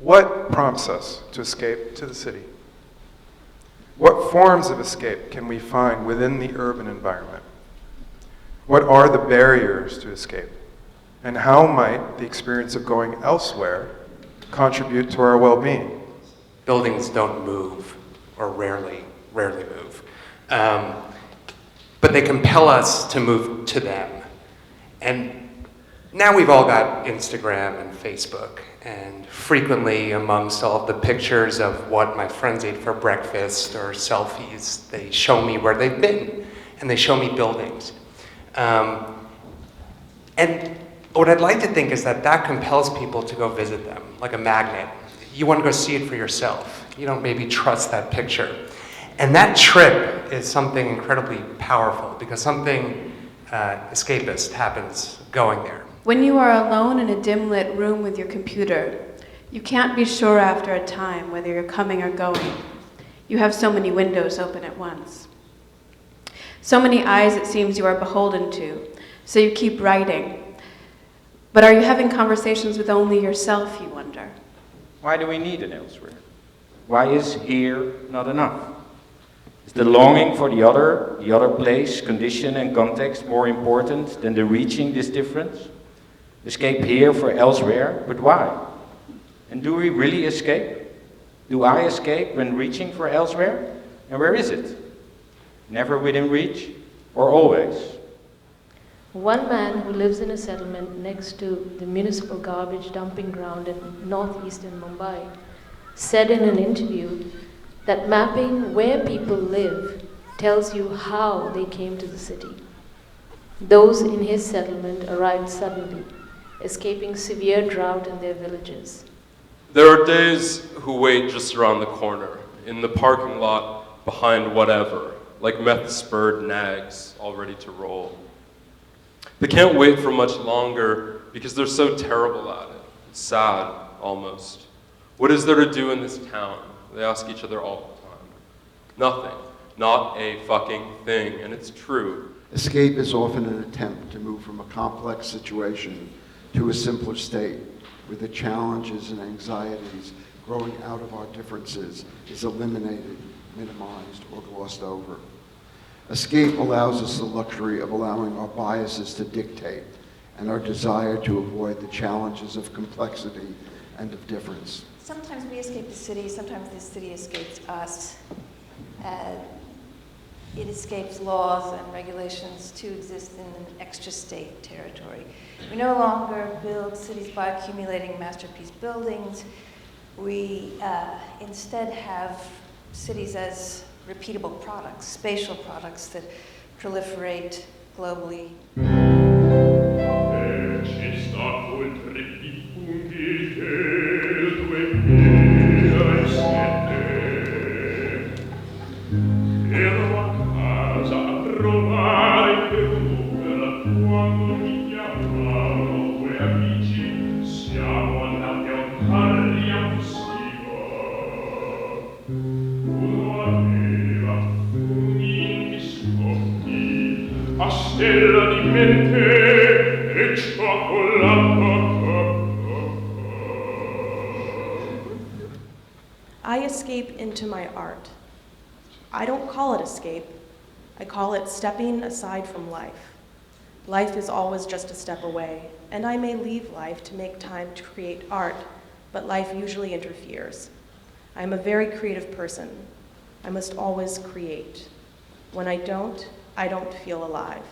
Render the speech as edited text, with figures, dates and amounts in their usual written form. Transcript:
What prompts us to escape to the city? What forms of escape can we find within the urban environment? What are the barriers to escape? And how might the experience of going elsewhere contribute to our well-being? Buildings don't move, or rarely move. But they compel us to move to them. And now we've all got Instagram and Facebook, and frequently amongst all of the pictures of what my friends ate for breakfast or selfies, they show me where they've been, and they show me buildings. And what I'd like to think is that that compels people to go visit them, like a magnet. You want to go see it for yourself. You don't maybe trust that picture. And that trip is something incredibly powerful, because something escapist happens going there. When you are alone in a dim-lit room with your computer, you can't be sure after a time whether you're coming or going. You have so many windows open at once. So many eyes it seems you are beholden to, so you keep writing. But are you having conversations with only yourself, you wonder? Why do we need an elsewhere? Why is here not enough? Is the longing for the other place, condition and context more important than the reaching this difference? Escape here for elsewhere, but why? And do we really escape? Do I escape when reaching for elsewhere? And where is it? Never within reach, or always? One man who lives in a settlement next to the municipal garbage dumping ground in northeastern Mumbai said in an interview that mapping where people live tells you how they came to the city. Those in his settlement arrived suddenly, escaping severe drought in their villages. There are days who wait just around the corner, in the parking lot behind whatever, like meth-spurred nags all ready to roll. They can't wait for much longer because they're so terrible at it. It's sad, almost. What is there to do in this town? They ask each other all the time. Nothing. Not a fucking thing, and it's true. Escape is often an attempt to move from a complex situation to a simpler state, where the challenges and anxieties growing out of our differences is eliminated, minimized, or glossed over. Escape allows us the luxury of allowing our biases to dictate and our desire to avoid the challenges of complexity and of difference. Sometimes we escape the city, sometimes the city escapes us. It escapes laws and regulations to exist in an extra-state territory. We no longer build cities by accumulating masterpiece buildings. We instead have cities as repeatable products, spatial products that proliferate globally. I escape into my art. I don't call it escape. I call it stepping aside from life. Life is always just a step away, and I may leave life to make time to create art, but life usually interferes. I am a very creative person. I must always create. When I don't feel alive.